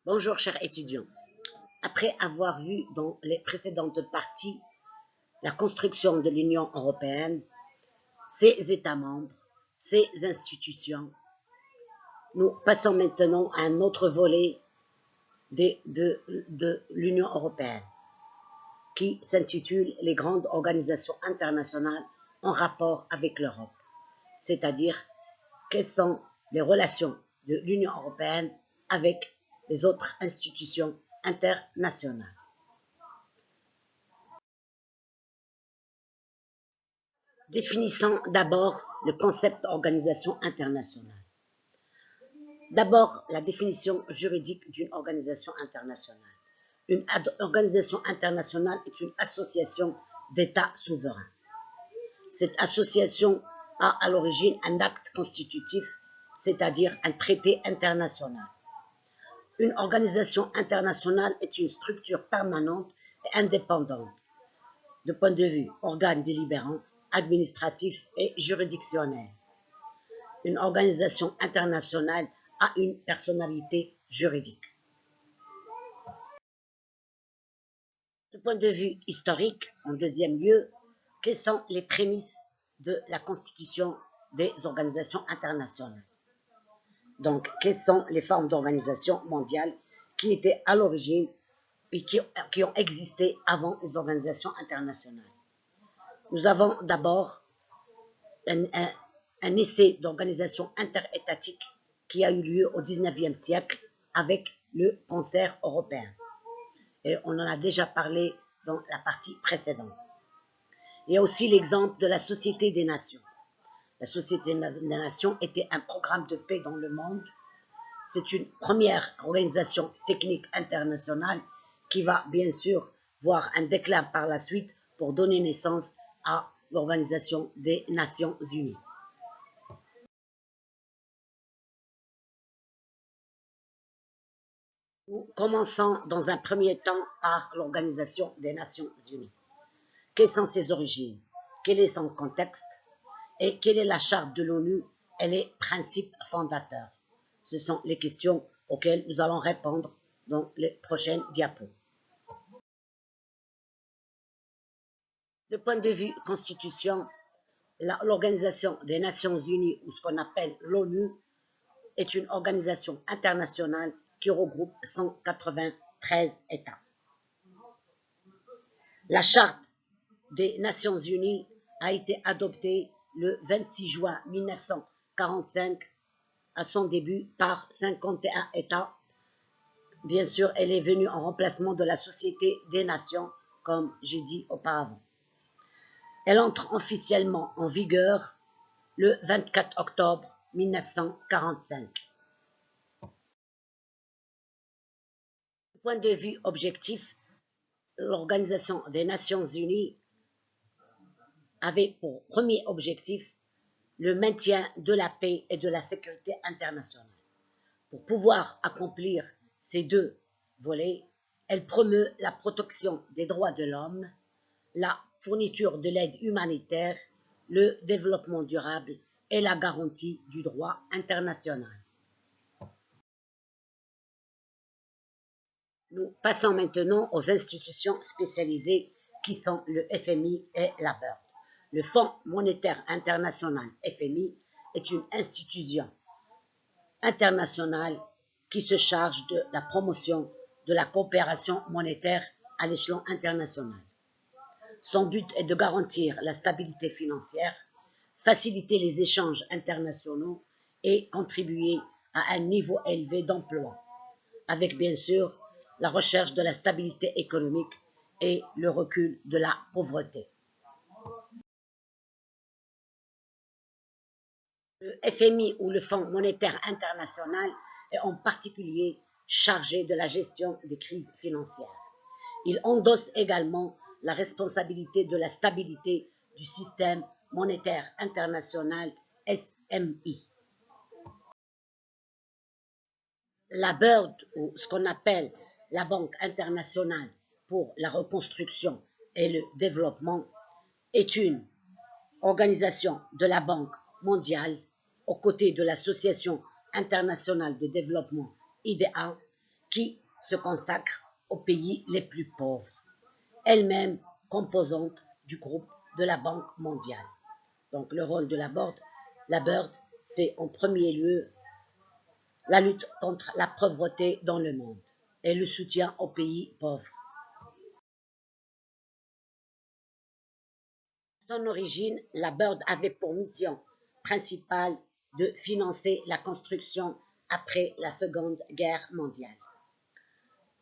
Bonjour chers étudiants. Après avoir vu dans les précédentes parties la construction de l'Union européenne, ses États membres, ses institutions, nous passons maintenant à un autre volet de l'Union européenne qui s'intitule les grandes organisations internationales en rapport avec l'Europe, c'est-à-dire quelles sont les relations de l'Union européenne avec les autres institutions internationales. Définissons d'abord le concept d'organisation internationale. D'abord, la définition juridique d'une organisation internationale. Une organisation internationale est une association d'États souverains. Cette association a à l'origine un acte constitutif, c'est-à-dire un traité international. Une organisation internationale est une structure permanente et indépendante, de point de vue organe délibérant, administratif et juridictionnel. Une organisation internationale a une personnalité juridique. Du point de vue historique, en deuxième lieu, quelles sont les prémices de la constitution des organisations internationales? Donc, quelles sont les formes d'organisation mondiale qui étaient à l'origine et qui ont existé avant les organisations internationales? Nous avons d'abord un essai d'organisation interétatique qui a eu lieu au XIXe siècle avec le concert européen. Et on en a déjà parlé dans la partie précédente. Il y a aussi l'exemple de la Société des Nations. La Société des Nations était un programme de paix dans le monde. C'est une première organisation technique internationale qui va bien sûr voir un déclin par la suite pour donner naissance à l'Organisation des Nations Unies. Nous commençons dans un premier temps par l'Organisation des Nations Unies. Quelles sont ses origines? Quel est son contexte? Et quelle est la charte de l'ONU et les principes fondateurs? Ce sont les questions auxquelles nous allons répondre dans les prochaines diapos. Du point de vue constitution, l'Organisation des Nations Unies, ou ce qu'on appelle l'ONU, est une organisation internationale qui regroupe 193 États. La Charte des Nations Unies a été adoptée le 26 juin 1945 à son début par 51 États. Bien sûr, elle est venue en remplacement de la Société des Nations, comme j'ai dit auparavant. Elle entre officiellement en vigueur le 24 octobre 1945. Du point de vue objectif, l'Organisation des Nations Unies avait pour premier objectif le maintien de la paix et de la sécurité internationale. Pour pouvoir accomplir ces deux volets, elle promeut la protection des droits de l'homme, la fourniture de l'aide humanitaire, le développement durable et la garantie du droit international. Nous passons maintenant aux institutions spécialisées qui sont le FMI et la BERD. Le Fonds monétaire international FMI est une institution internationale qui se charge de la promotion de la coopération monétaire à l'échelon international. Son but est de garantir la stabilité financière, faciliter les échanges internationaux et contribuer à un niveau élevé d'emploi, avec bien sûr la recherche de la stabilité économique et le recul de la pauvreté. Le FMI ou le Fonds monétaire international est en particulier chargé de la gestion des crises financières. Il endosse également la responsabilité de la stabilité du système monétaire international SMI. La BERD, ou ce qu'on appelle la Banque internationale pour la reconstruction et le développement, est une organisation de la Banque mondiale aux côtés de l'Association internationale de développement IDA qui se consacre aux pays les plus pauvres, elle-même composante du groupe de la Banque mondiale. Donc le rôle de la BERD, c'est en premier lieu la lutte contre la pauvreté dans le monde et le soutien aux pays pauvres. À son origine, la BERD avait pour mission principale de financer la construction après la Seconde Guerre mondiale.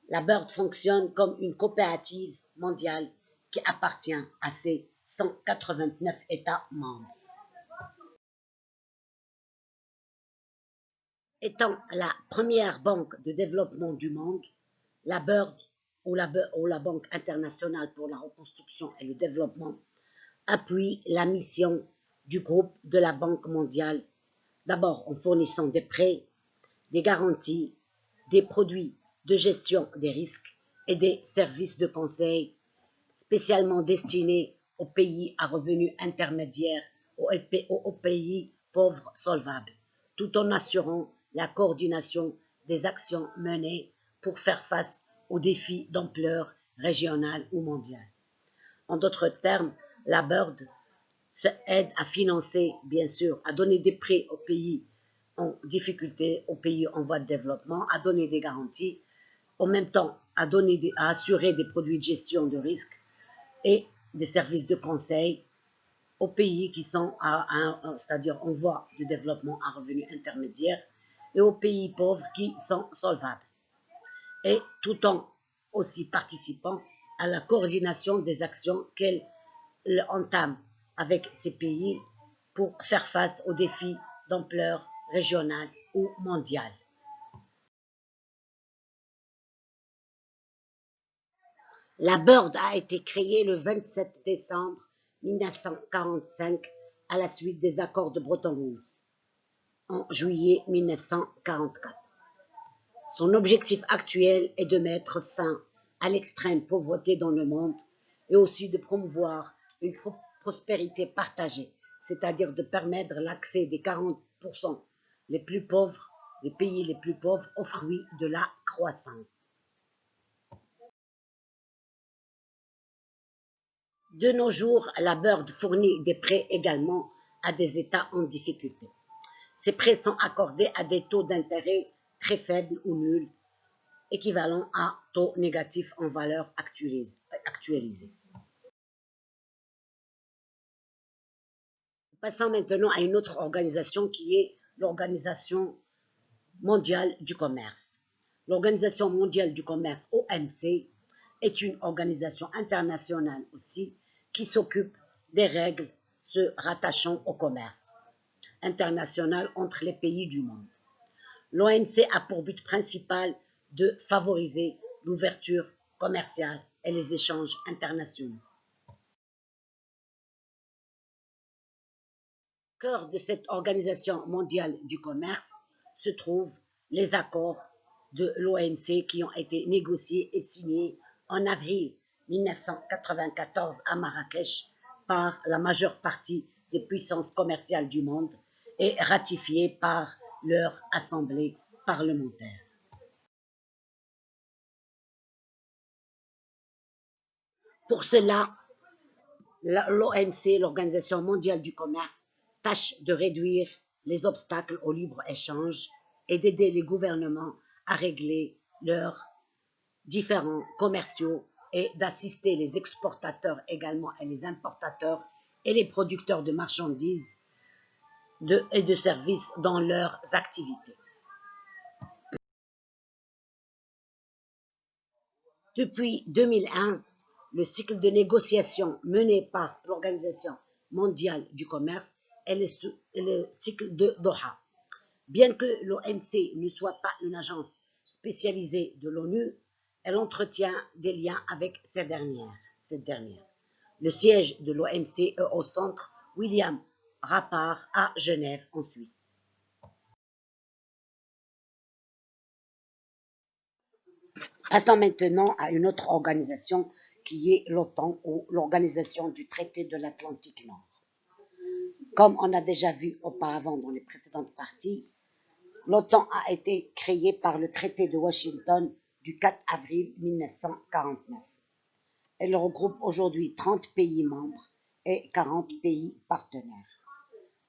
La BERD fonctionne comme une coopérative mondiale qui appartient à ses 189 États membres. Étant la première banque de développement du monde, la BERD, ou la Banque internationale pour la reconstruction et le développement, appuie la mission du groupe de la Banque mondiale, d'abord en fournissant des prêts, des garanties, des produits de gestion des risques et des services de conseil spécialement destinés aux pays à revenus intermédiaires, aux pays pauvres solvables, tout en assurant la coordination des actions menées pour faire face aux défis d'ampleur régionale ou mondiale. En d'autres termes, la BERD aide à financer, bien sûr, à donner des prêts aux pays en difficulté, aux pays en voie de développement, à donner des garanties, en même temps à assurer des produits de gestion de risque et des services de conseil aux pays qui sont c'est-à-dire en voie de développement à revenus intermédiaires et aux pays pauvres qui sont solvables, et tout en aussi participant à la coordination des actions qu'elle entame avec ces pays pour faire face aux défis d'ampleur régionale ou mondiale. La BERD a été créée le 27 décembre 1945 à la suite des accords de Bretton Woods en juillet 1944. Son objectif actuel est de mettre fin à l'extrême pauvreté dans le monde et aussi de promouvoir une prospérité partagée, c'est-à-dire de permettre l'accès des 40% les plus pauvres, des pays les plus pauvres, aux fruits de la croissance. De nos jours, la BERD fournit des prêts également à des États en difficulté. Ces prêts sont accordés à des taux d'intérêt très faibles ou nuls, équivalents à taux négatifs en valeur actualisée. Passons maintenant à une autre organisation qui est l'Organisation mondiale du commerce. L'Organisation mondiale du commerce, OMC, est une organisation internationale aussi qui s'occupe des règles se rattachant au commerce international entre les pays du monde. L'OMC a pour but principal de favoriser l'ouverture commerciale et les échanges internationaux. Au cœur de cette organisation mondiale du commerce se trouvent les accords de l'OMC qui ont été négociés et signés en avril 1994 à Marrakech par la majeure partie des puissances commerciales du monde et ratifiés par leur assemblée parlementaire. Pour cela, l'OMC, l'Organisation mondiale du commerce, tâche de réduire les obstacles au libre-échange et d'aider les gouvernements à régler leurs différends commerciaux et d'assister les exportateurs également et les importateurs et les producteurs de marchandises et de services dans leurs activités. Depuis 2001, le cycle de négociation mené par l'Organisation mondiale du commerce est le cycle de Doha. Bien que l'OMC ne soit pas une agence spécialisée de l'ONU, elle entretient des liens avec cette dernière. Le siège de l'OMC est au centre William Rappard à Genève, en Suisse. Passons maintenant à une autre organisation qui est l'OTAN, ou l'Organisation du traité de l'Atlantique Nord. Comme on a déjà vu auparavant dans les précédentes parties, l'OTAN a été créée par le traité de Washington du 4 avril 1949. Elle regroupe aujourd'hui 30 pays membres et 40 pays partenaires.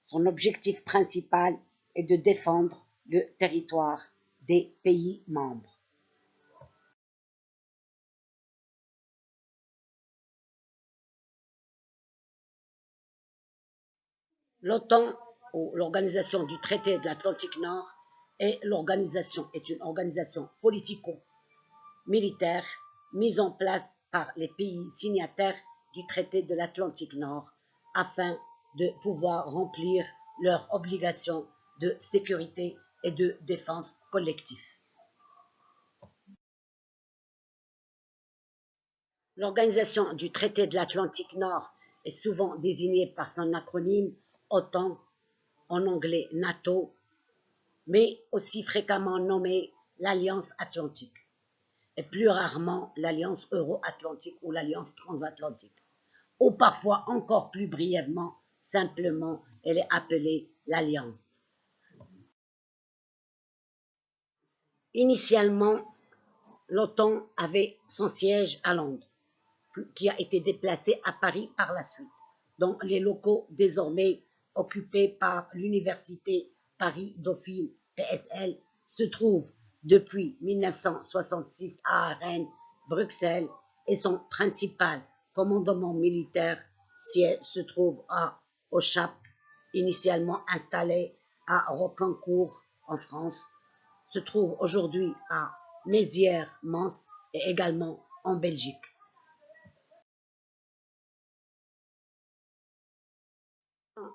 Son objectif principal est de défendre le territoire des pays membres. L'OTAN, ou l'Organisation du traité de l'Atlantique Nord, est une organisation politico-militaire mise en place par les pays signataires du traité de l'Atlantique Nord afin de pouvoir remplir leurs obligations de sécurité et de défense collective. L'Organisation du traité de l'Atlantique Nord est souvent désignée par son acronyme OTAN, en anglais NATO, mais aussi fréquemment nommée l'Alliance Atlantique, et plus rarement l'Alliance Euro-Atlantique ou l'Alliance Transatlantique, ou parfois encore plus brièvement, simplement, elle est appelée l'Alliance. Initialement, l'OTAN avait son siège à Londres, qui a été déplacé à Paris par la suite, dans les locaux désormais occupés par l'Université Paris-Dauphine PSL, se trouve depuis 1966 à Rennes, Bruxelles, et son principal commandement militaire se trouve au CHAP, initialement installé à Rocancourt en France, se trouve aujourd'hui à Mézières-Mans et également en Belgique.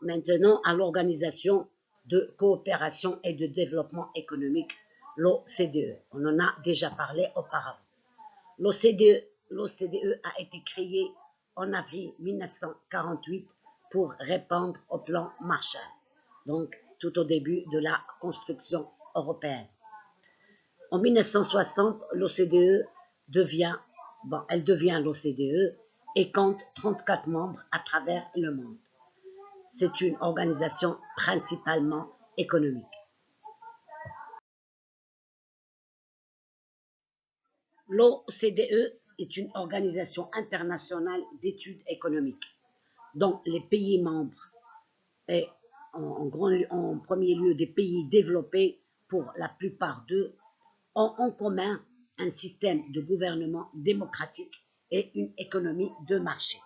Maintenant à l'Organisation de coopération et de développement économique, l'OCDE. On en a déjà parlé auparavant. L'OCDE a été créée en avril 1948 pour répondre au plan Marshall, donc tout au début de la construction européenne. En 1960, l'OCDE devient l'OCDE et compte 34 membres à travers le monde. C'est une organisation principalement économique. L'OCDE est une organisation internationale d'études économiques dont les pays membres, et en premier lieu des pays développés pour la plupart d'eux, ont en commun un système de gouvernement démocratique et une économie de marché.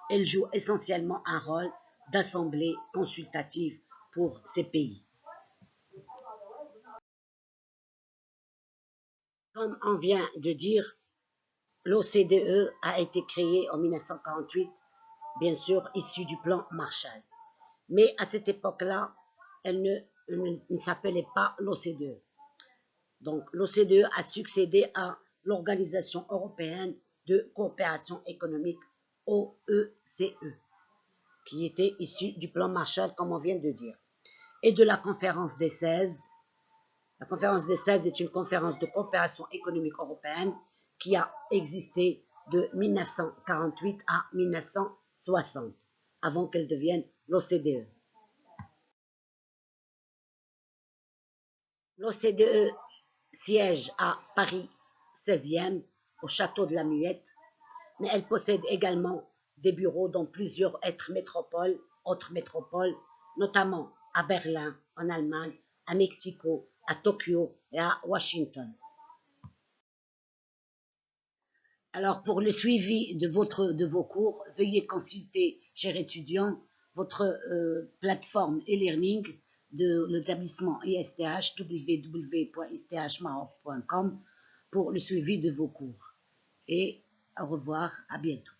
Elle joue essentiellement un rôle d'assemblée consultative pour ces pays. Comme on vient de dire, l'OCDE a été créée en 1948, bien sûr issue du plan Marshall. Mais à cette époque-là, elle ne s'appelait pas l'OCDE. Donc l'OCDE a succédé à l'Organisation européenne de coopération économique, OECE, qui était issue du plan Marshall, comme on vient de dire, et de la conférence des 16. La conférence des 16 est une conférence de coopération économique européenne qui a existé de 1948 à 1960, avant qu'elle devienne l'OCDE. L'OCDE siège à Paris 16e, au château de la Muette, mais elle possède également des bureaux dans plusieurs autres métropoles, notamment à Berlin, en Allemagne, à Mexico, à Tokyo et à Washington. Alors, pour le suivi de vos cours, veuillez consulter, chers étudiants, votre plateforme e-learning de l'établissement ISTH, www.isthmaroc.com, pour le suivi de vos cours. Et au revoir, à bientôt.